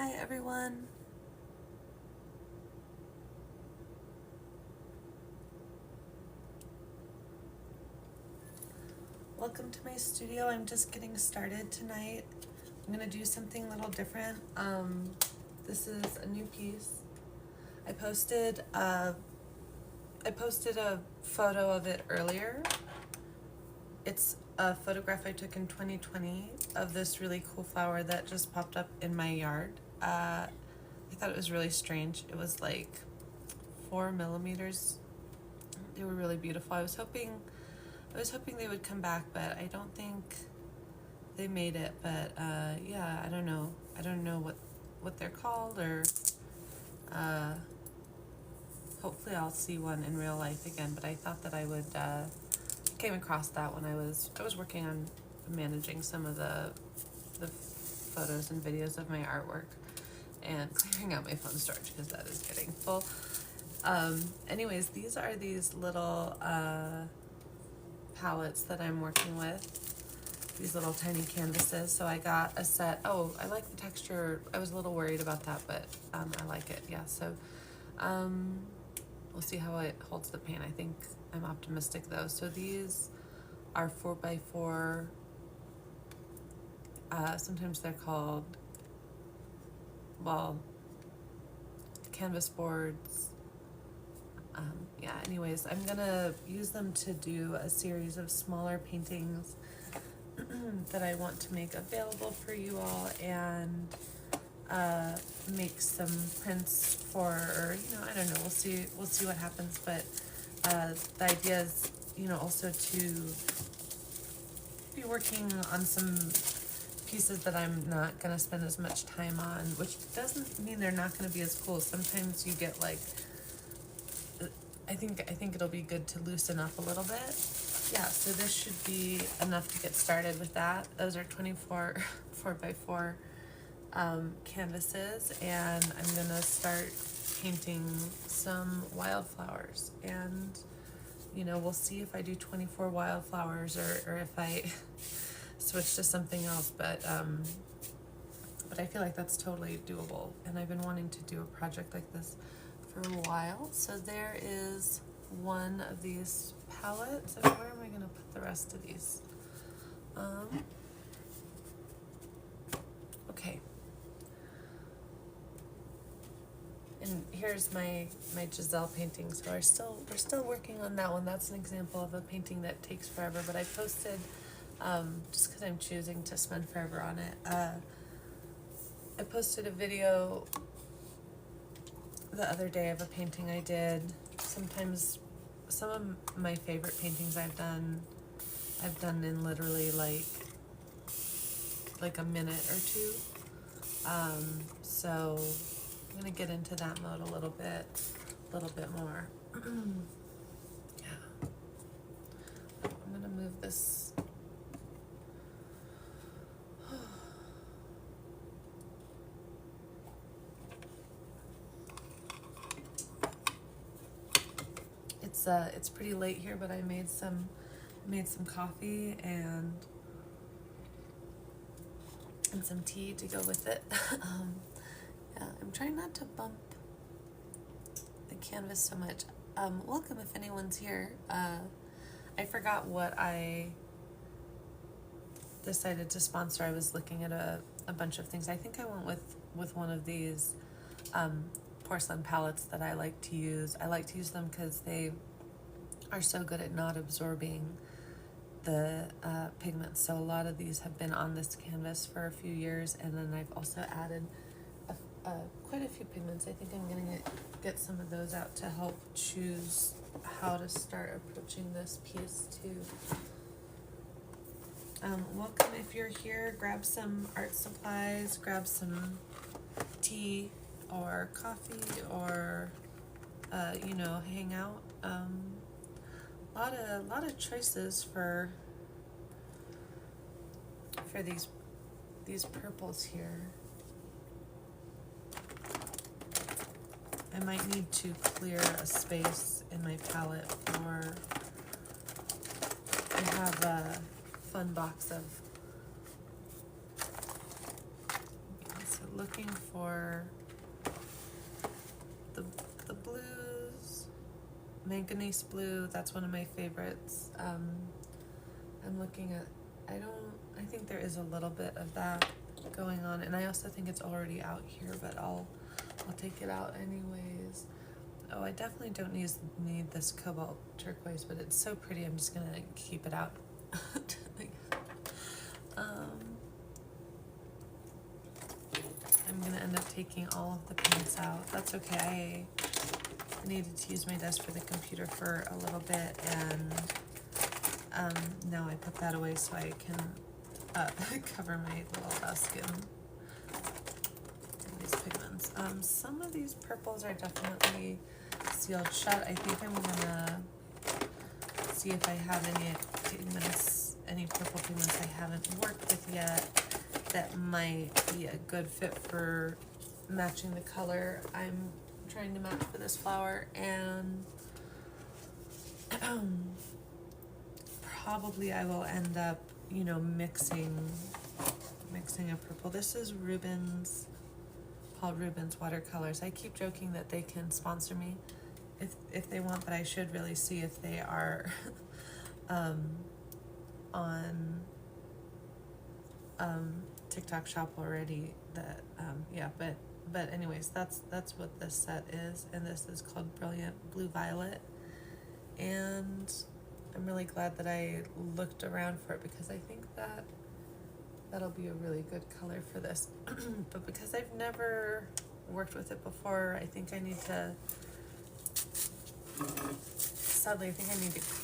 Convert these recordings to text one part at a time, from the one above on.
Hi everyone. Welcome to my studio. I'm just getting started tonight. I'm gonna do something a little different. This is a new piece. I posted a photo of it earlier. It's a photograph I took in 2020 of this really cool flower that just popped up in my yard. I thought it was really strange. It was like 4 millimeters. They were really beautiful. I was hoping they would come back, but I don't think they made it. But yeah, I don't know what they're called, or hopefully I'll see one in real life again. But I thought that I would came across that when I was working on managing some of the photos and videos of my artwork and clearing out my phone storage because that is getting full. Anyways, these are these little palettes that I'm working with, these little tiny canvases. So I got a set. Oh, I like the texture. I was a little worried about that, but I like it. Yeah, so we'll see how it holds the paint. I think I'm optimistic though. So these are 4x4. Sometimes they're called, well, canvas boards. Yeah, anyways, I'm gonna use them to do a series of smaller paintings that I want to make available for you all, and make some prints for, or, I don't know, we'll see what happens. But the idea is, also to be working on some pieces that I'm not gonna spend as much time on, which doesn't mean they're not gonna be as cool. Sometimes you get like, I think it'll be good to loosen up a little bit. Yeah, so this should be enough to get started with that. Those are 24 4x4 canvases, and I'm gonna start painting some wildflowers. And we'll see if I do 24 wildflowers or if I switch to something else. But I feel like that's totally doable, and I've been wanting to do a project like this for a while. So there is one of these palettes. And where am I going to put the rest of these? Okay. And here's my Giselle painting. So we're still working on that one. That's an example of a painting that takes forever. But I posted, just because I'm choosing to spend forever on it, I posted a video the other day of a painting I did. Sometimes some of my favorite paintings I've done in literally like a minute or two. So I'm gonna get into that mode a little bit more. Yeah. I'm gonna move this. It's pretty late here, but I made some coffee and some tea to go with it. Yeah, I'm trying not to bump the canvas so much. Welcome if anyone's here. I forgot what I decided to sponsor. I was looking at a bunch of things. I think I went with one of these porcelain palettes that I like to use. I like to use them because they are so good at not absorbing the pigments. So a lot of these have been on this canvas for a few years, and then I've also added quite a few pigments. I think I'm gonna get some of those out to help choose how to start approaching this piece too. Welcome if you're here. Grab some art supplies, grab some tea or coffee, or hang out. A lot of choices for these purples here. I might need to clear a space in my palette for, I have a fun box of, so look looking for the blues, manganese blue. That's one of my favorites. I'm looking at, I think there is a little bit of that going on, and I also think it's already out here, but I'll take it out anyways. Oh, I definitely don't need this cobalt turquoise, but it's so pretty, I'm just gonna keep it out. I'm gonna end up taking all of the paints out. That's okay. I needed to use my desk for the computer for a little bit, and now I put that away so I can cover my little desk in these pigments. Some of these purples are definitely sealed shut. I think I'm gonna see if I have any purple pigments I haven't worked with yet that might be a good fit for matching the color I'm trying to match for this flower, and probably I will end up, mixing a purple. This is Rubens, Paul Rubens watercolors. I keep joking that they can sponsor me if they want, but I should really see if they are on TikTok shop already. That but anyways, that's what this set is, and this is called Brilliant Blue Violet, and I'm really glad that I looked around for it because I think that'll be a really good color for this. But because I've never worked with it before, I think I need to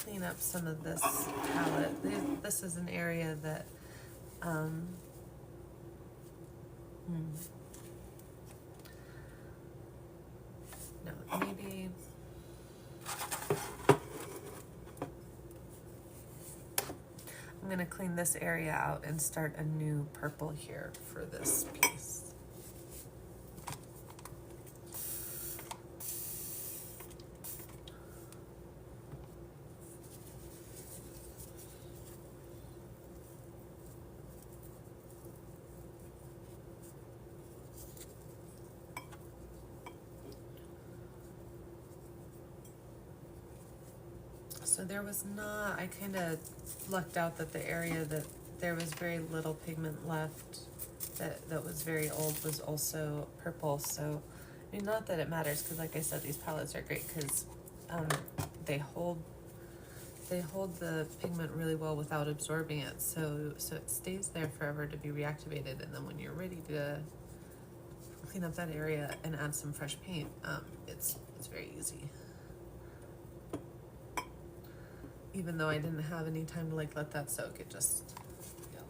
clean up some of this palette. This is an area that no, maybe I'm gonna clean this area out and start a new purple here for this piece. So there was not, I kind of lucked out that the area that there was very little pigment left that was very old was also purple. So, I mean, not that it matters, because like I said, these palettes are great because they hold the pigment really well without absorbing it. So it stays there forever to be reactivated, and then when you're ready to clean up that area and add some fresh paint, it's very easy. Even though I didn't have any time to let that soak, it just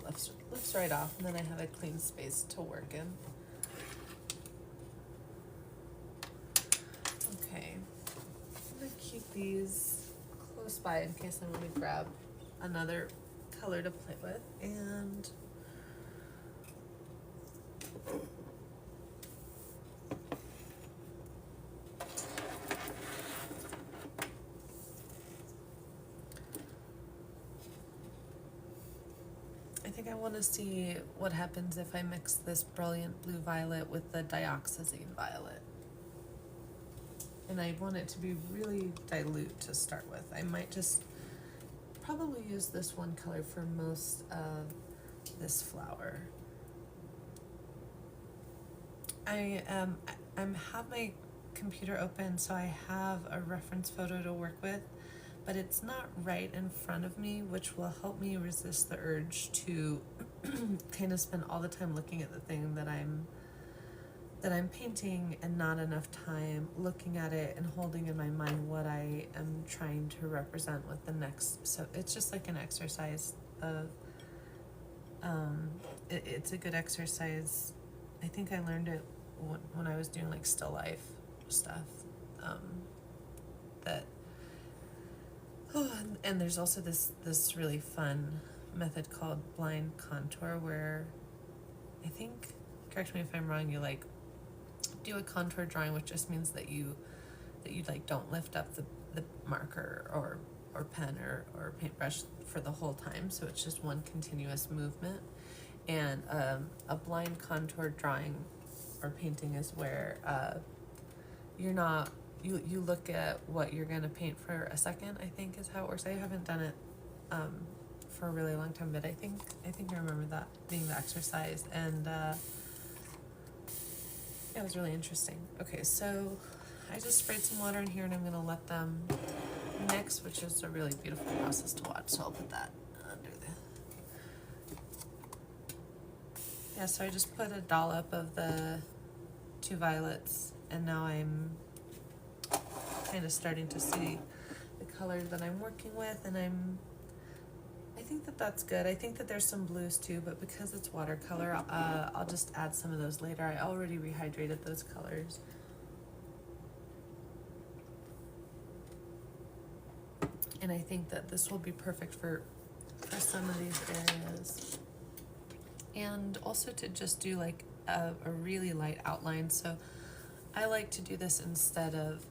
lifts right off, and then I have a clean space to work in. Okay, I'm gonna keep these close by in case I want to grab another color to play with, and I think I want to see what happens if I mix this Brilliant Blue Violet with the Dioxazine Violet. And I want it to be really dilute to start with. I might just probably use this one color for most of this flower. I have my computer open, so I have a reference photo to work with, but it's not right in front of me, which will help me resist the urge to kind of spend all the time looking at the thing that I'm painting and not enough time looking at it and holding in my mind what I am trying to represent with the next. So it's just like an exercise of, it's a good exercise. I think I learned it when I was doing like still life stuff, and there's also this really fun method called blind contour, where I think, correct me if I'm wrong, you do a contour drawing, which just means that you don't lift up the marker or pen or paintbrush for the whole time, so it's just one continuous movement. And a blind contour drawing for painting is where you're not, you look at what you're gonna paint for a second, I think is how it works. I haven't done it for a really long time, but I think I remember that being the exercise, and it was really interesting. Okay, so I just sprayed some water in here and I'm gonna let them mix, which is a really beautiful process to watch, so I'll put that under the... Yeah, so I just put a dollop of the 2 violets, and now I'm kind of starting to see the color that I'm working with, and I think that that's good. I think that there's some blues too, but because it's watercolor, I'll just add some of those later. I already rehydrated those colors. And I think that this will be perfect for some of these areas. And also to just do like a really light outline. So I like to do this instead of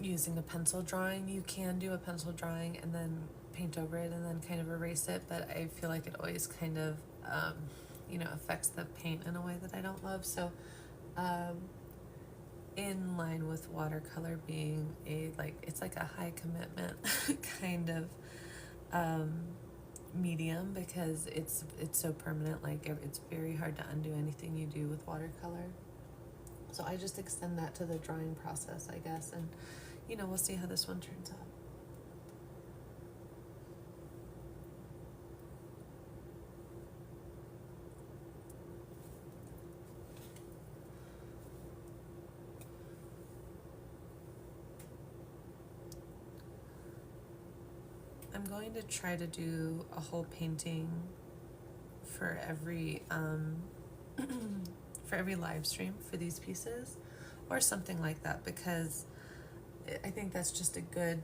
using a pencil drawing. You can do a pencil drawing and then paint over it and then kind of erase it, but I feel like it always kind of you know, affects the paint in a way that I don't love. So in line with watercolor being it's like a high commitment kind of medium, because it's so permanent. Like it's very hard to undo anything you do with watercolor. So I just extend that to the drawing process, I guess, and you know, we'll see how this one turns out. I'm going to try to do a whole painting for every for every live stream for these pieces, or something like that, because I think that's just a good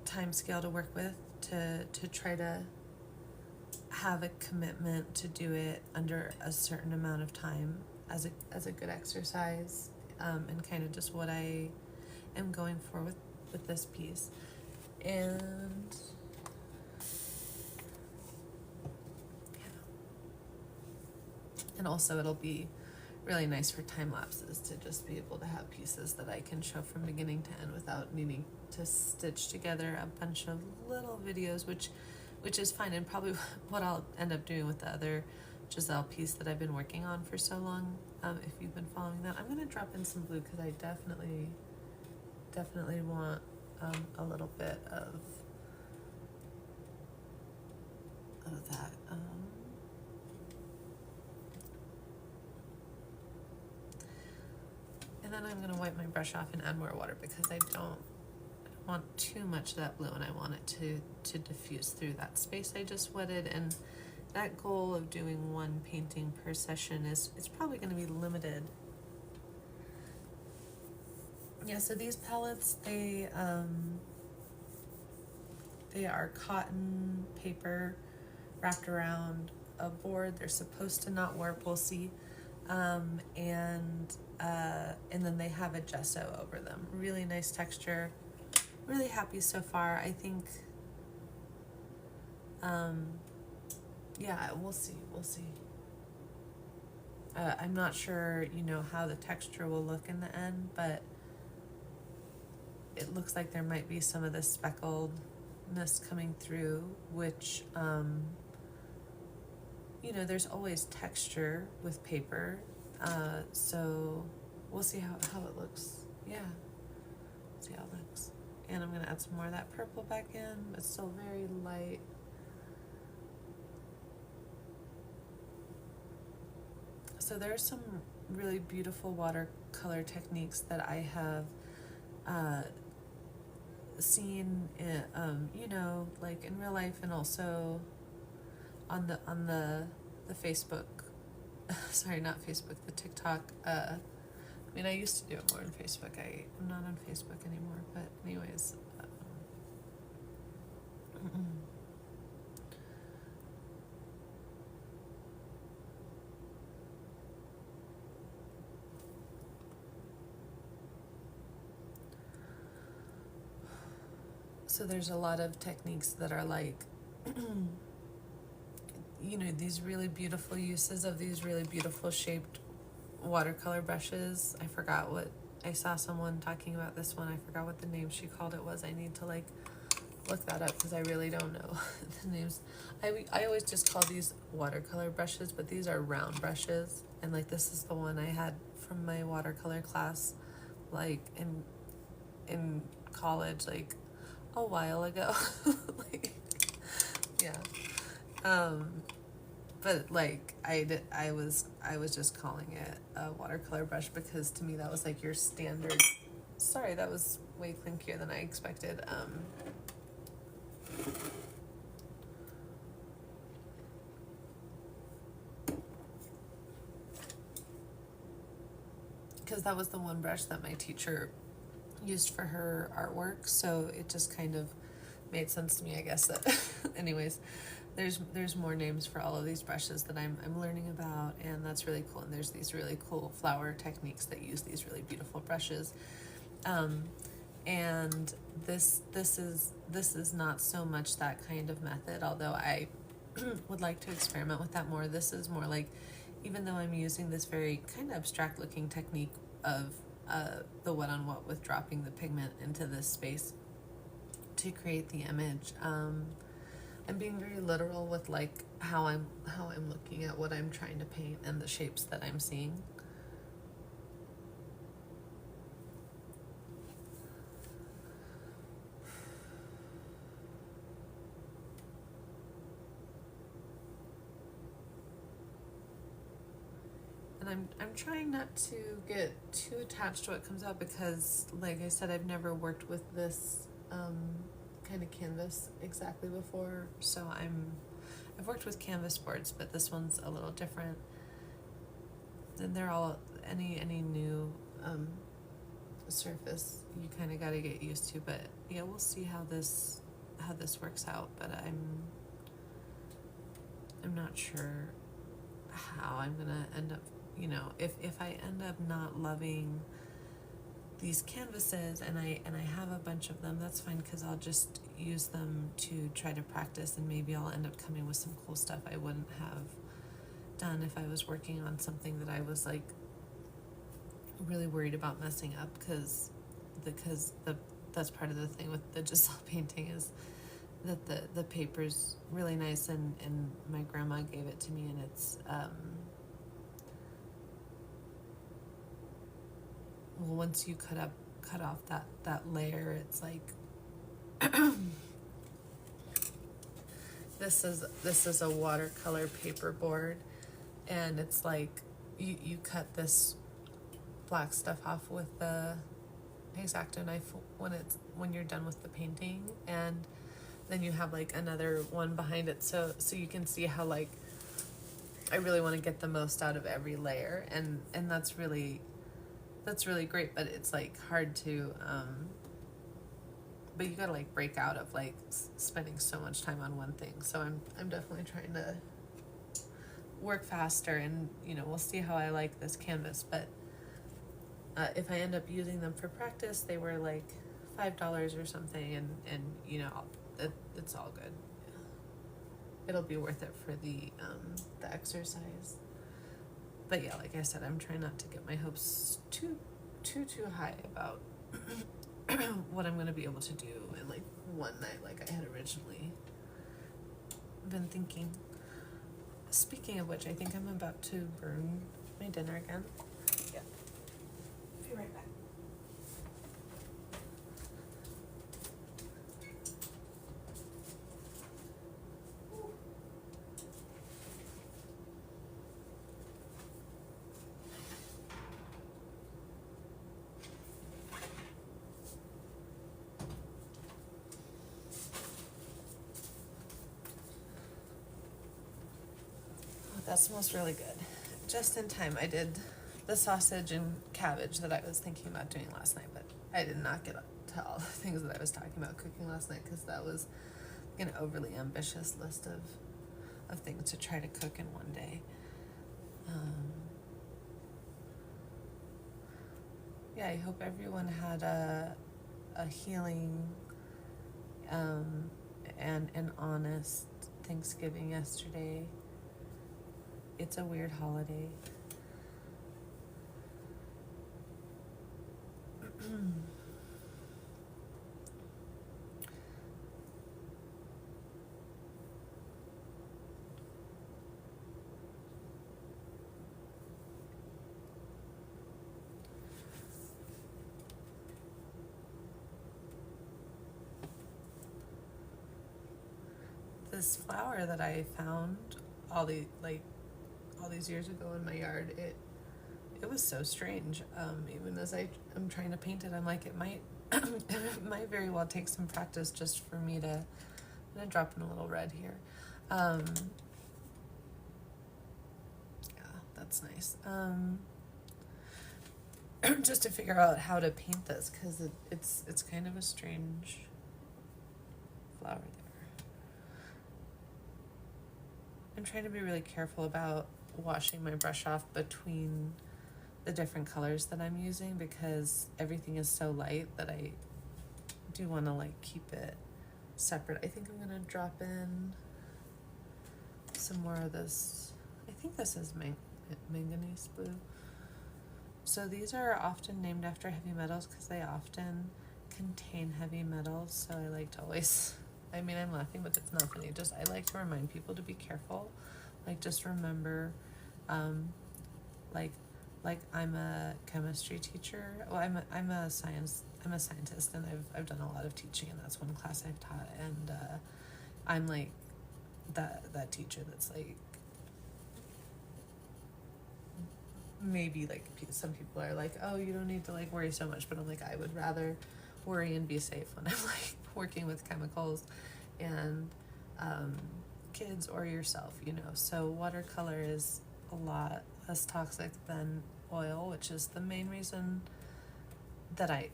time scale to work with, to try to have a commitment to do it under a certain amount of time as a good exercise, and kind of just what I am going for with this piece. And and also it'll be really nice for time lapses to just be able to have pieces that I can show from beginning to end without needing to stitch together a bunch of little videos, which is fine, and probably what I'll end up doing with the other Giselle piece that I've been working on for so long. If you've been following that, I'm gonna drop in some blue because I definitely want a little bit of that. And then I'm gonna wipe my brush off and add more water because I don't want too much of that blue, and I want it to diffuse through that space I just wetted. And that goal of doing one painting per session it's probably going to be limited. Yeah, so these palettes, they are cotton paper wrapped around a board. They're supposed to not warp, we'll see. And then they have a gesso over them. Really nice texture. Really happy so far. I think yeah, we'll see. I'm not sure, you know, how the texture will look in the end, but it looks like there might be some of this speckledness coming through, which you know, there's always texture with paper, so we'll see how it looks. Yeah, see how it looks. And I'm gonna add some more of that purple back in, but still very light. So there's some really beautiful watercolor techniques that I have seen in, you know, like in real life, and also on the Facebook. Sorry, not Facebook, the TikTok. I mean, I used to do it more on Facebook. I'm not on Facebook anymore, but anyways. So there's a lot of techniques that are like you know, these really beautiful uses of these really beautiful shaped watercolor brushes. I forgot what, I saw someone talking about this one. I forgot what the name she called it was. I need to like look that up because I really don't know the names. I always just call these watercolor brushes, but these are round brushes. And like this is the one I had from my watercolor class, like in college, like a while ago. Like, yeah. But like I was just calling it a watercolor brush because to me that was like your standard. Sorry, that was way clinkier than I expected. Because that was the one brush that my teacher used for her artwork, so it just kind of made sense to me, I guess, that anyways, there's more names for all of these brushes that I'm learning about, and that's really cool. And there's these really cool flower techniques that use these really beautiful brushes. And this is not so much that kind of method, although I would like to experiment with that more. This is more like, even though I'm using this very kind of abstract looking technique of the what on what with dropping the pigment into this space to create the image, I'm being very literal with like how I'm looking at what I'm trying to paint and the shapes that I'm seeing. And I'm trying not to get too attached to what comes out because, like I said, I've never worked with this kind of canvas exactly before. So I've worked with canvas boards, but this one's a little different. And they're all any new surface you kind of got to get used to. But yeah, we'll see how this works out. But I'm not sure how I'm gonna end up. You know, if I end up not loving these canvases and I have a bunch of them, that's fine, because I'll just use them to try to practice, and maybe I'll end up coming with some cool stuff I wouldn't have done if I was working on something that I was like really worried about messing up, because that's part of the thing with the Giselle painting is that the paper's really nice, and my grandma gave it to me, and it's well, once you cut off that layer, it's like this is a watercolor paper board, and it's like you cut this black stuff off with the X-Acto knife when you're done with the painting, and then you have like another one behind it, so you can see how like I really want to get the most out of every layer, and that's really great, but it's like hard to but you gotta like break out of like spending so much time on one thing. So I'm definitely trying to work faster, and you know, we'll see how I like this canvas. But if I end up using them for practice, they were like $5 or something, and you know, it's all good. It'll be worth it for the exercise. But yeah, like I said, I'm trying not to get my hopes too high about what I'm gonna be able to do in like one night, like I had originally been thinking. Speaking of which, I think I'm about to burn my dinner again. Yeah. Be right back. That smells really good. Just in time. I did the sausage and cabbage that I was thinking about doing last night, but I did not get to all the things that I was talking about cooking last night because that was an overly ambitious list of things to try to cook in one day. Yeah, I hope everyone had a healing and an honest Thanksgiving yesterday. it's a weird holiday. This flower that I found all these years ago in my yard, it was so strange. Even as I'm trying to paint it, I'm like, it might it might very well take some practice just for me to. I'm gonna drop in a little red here. Yeah, that's nice. Just to figure out how to paint this, because it's kind of a strange flower there. I'm trying to be really careful about washing my brush off between the different colors that I'm using, because everything is so light that I do want to like keep it separate. I think I'm gonna drop in some more of this. I think this is manganese blue. So these are often named after heavy metals because they often contain heavy metals. So I like to always, I mean, I'm laughing, but it's not funny. Just, I like to remind people to be careful. Like, just remember, like I'm a chemistry teacher. Well, I'm a scientist, and I've done a lot of teaching, and that's one class I've taught. And I'm like that teacher that's like, maybe like some people are like, oh, you don't need to like worry so much, but I'm like, I would rather worry and be safe when I'm like working with chemicals and kids or yourself, you know. So watercolor is a lot less toxic than oil, which is the main reason that I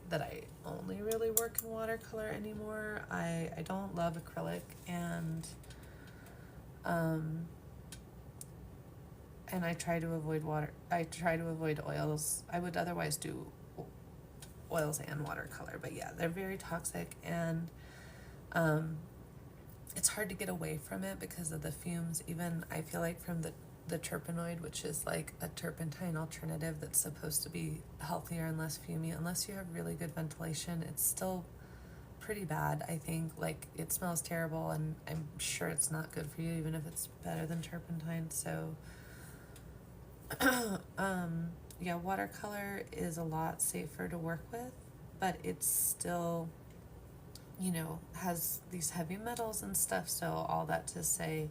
only really work in watercolor anymore. I don't love acrylic, and I try to avoid oils. I would otherwise do oils and watercolor, but yeah, they're very toxic, and it's hard to get away from it because of the fumes. Even I feel like from the terpenoid, which is like a turpentine alternative that's supposed to be healthier and less fumey, unless you have really good ventilation, it's still pretty bad. I think like it smells terrible, and I'm sure it's not good for you, even if it's better than turpentine. So yeah, watercolor is a lot safer to work with, but it's still, you know, has these heavy metals and stuff. So all that to say,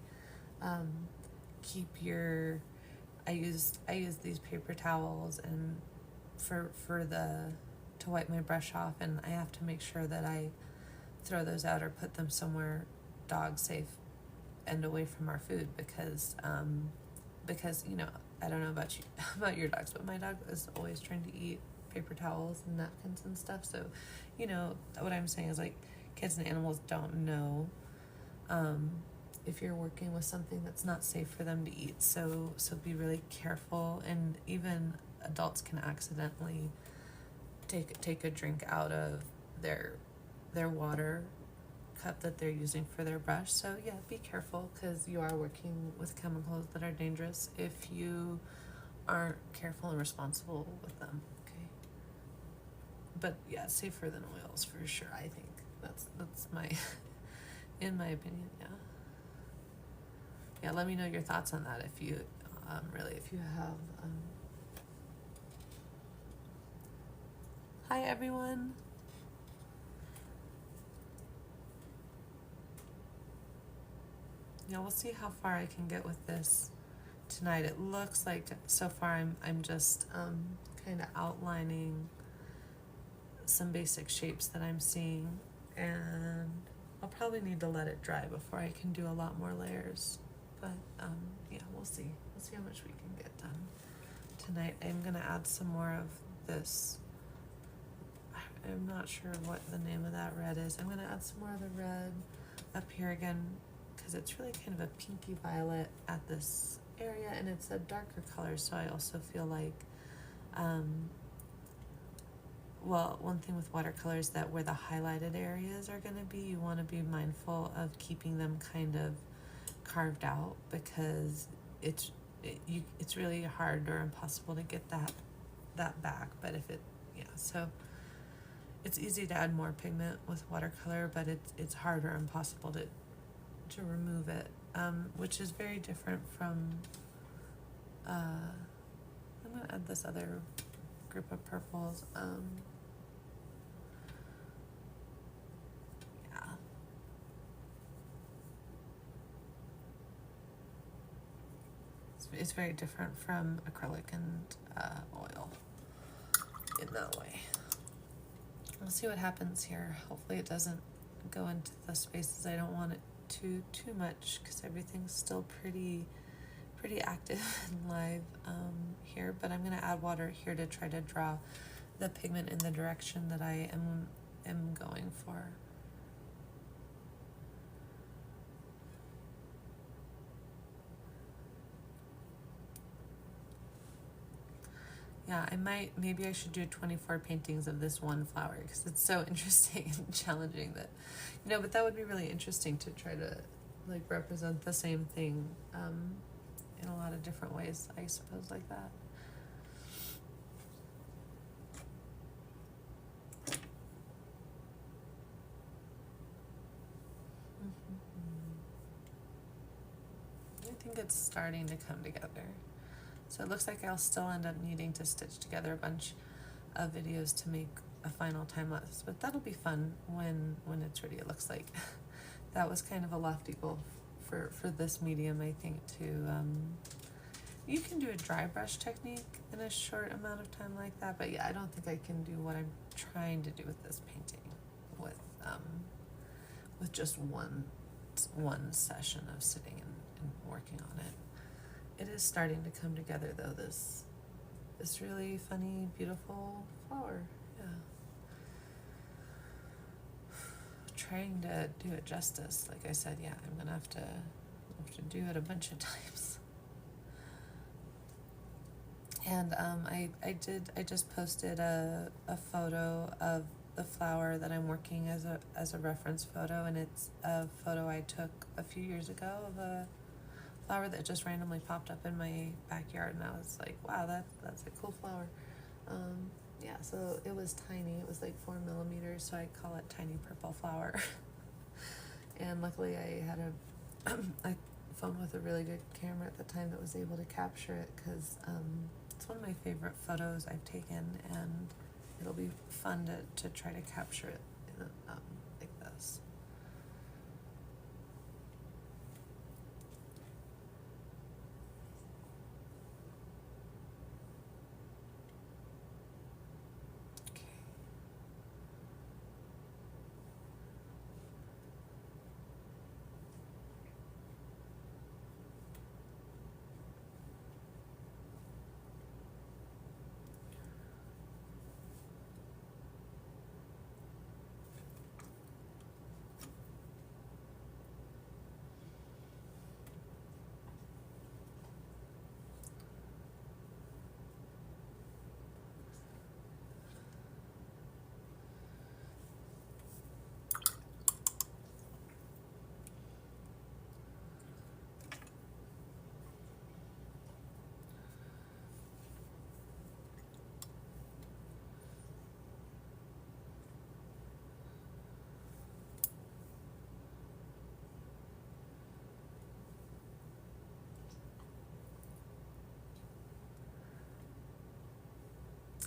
keep your, I use these paper towels and to wipe my brush off, and I have to make sure that I throw those out or put them somewhere dog safe and away from our food, because you know, I don't know about you about your dogs, but my dog is always trying to eat paper towels and napkins and stuff. So, you know, what I'm saying is like kids and animals don't know if you're working with something that's not safe for them to eat. So be really careful, and even adults can accidentally take a drink out of their water cup that they're using for their brush. So yeah, be careful, because you are working with chemicals that are dangerous if you aren't careful and responsible with them. Okay, but yeah, safer than oils for sure. I think that's my in my opinion. Yeah, let me know your thoughts on that if you if you have Hi everyone. Yeah, we'll see how far I can get with this tonight. It looks like so far I'm just kind of outlining some basic shapes that I'm seeing, and I'll probably need to let it dry before I can do a lot more layers. But yeah, we'll see how much we can get done tonight. I'm gonna add some more of this. I'm not sure what the name of that red is. I'm gonna add some more of the red up here again, because it's really kind of a pinky violet at this area, and it's a darker color. So I also feel like well, one thing with watercolor is that where the highlighted areas are going to be, you want to be mindful of keeping them kind of carved out, because it's it's really hard or impossible to get that back. But if it, yeah, so it's easy to add more pigment with watercolor, but it's hard or impossible to remove it, which is very different from. I'm gonna add this other group of purples. Yeah. It's very different from acrylic and oil in that way. We'll see what happens here. Hopefully it doesn't go into the spaces I don't want it to too much, because everything's still pretty active and live here. But I'm going to add water here to try to draw the pigment in the direction that I am going for. Yeah, maybe I should do 24 paintings of this one flower, because it's so interesting and challenging that, but that would be really interesting to try to like represent the same thing in a lot of different ways, I suppose, like that. I think it's starting to come together. So it looks like I'll still end up needing to stitch together a bunch of videos to make a final time lapse, but that'll be fun when it's ready. It looks like that was kind of a lofty goal for this medium, I think, to you can do a dry brush technique in a short amount of time like that, but yeah, I don't think I can do what I'm trying to do with this painting with just one session of sitting and working on it. It is starting to come together, though, this really funny, beautiful flower. Yeah. Trying to do it justice. Like I said, yeah, I'm gonna have to do it a bunch of times. And I just posted a photo of the flower that I'm working as a reference photo, and it's a photo I took a few years ago of a flower that just randomly popped up in my backyard, and I was like, wow, that's a cool flower. Yeah, so it was tiny. It was like 4 millimeters, so I call it Tiny Purple Flower. And luckily I had a phone with a really good camera at the time that was able to capture it, because it's one of my favorite photos I've taken, and it'll be fun to try to capture it in like this.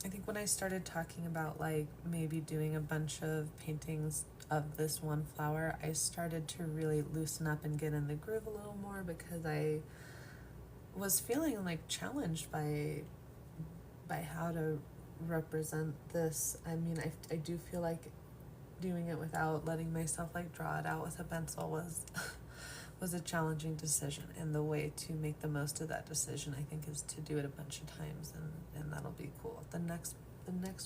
I think when I started talking about like maybe doing a bunch of paintings of this one flower, I started to really loosen up and get in the groove a little more, because I was feeling like challenged by how to represent this. I mean, I do feel like doing it without letting myself like draw it out with a pencil was a challenging decision, and the way to make the most of that decision, I think, is to do it a bunch of times, and that'll be cool. The next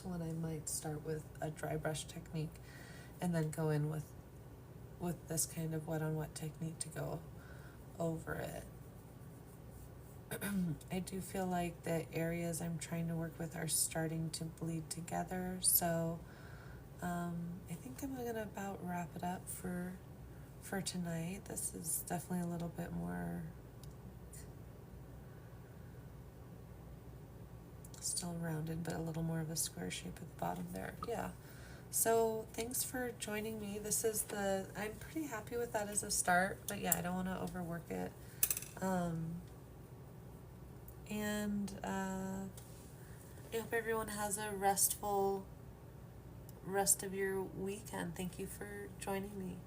one I might start with a dry brush technique, and then go in with this kind of wet on wet technique to go over it. I do feel like the areas I'm trying to work with are starting to bleed together, so I think I'm gonna about wrap it up for tonight. This is definitely a little bit more Still rounded, but a little more of a square shape at the bottom there. Yeah. So thanks for joining me. This is I'm pretty happy with that as a start, but yeah, I don't want to overwork it. And I hope everyone has a restful rest of your weekend. Thank you for joining me.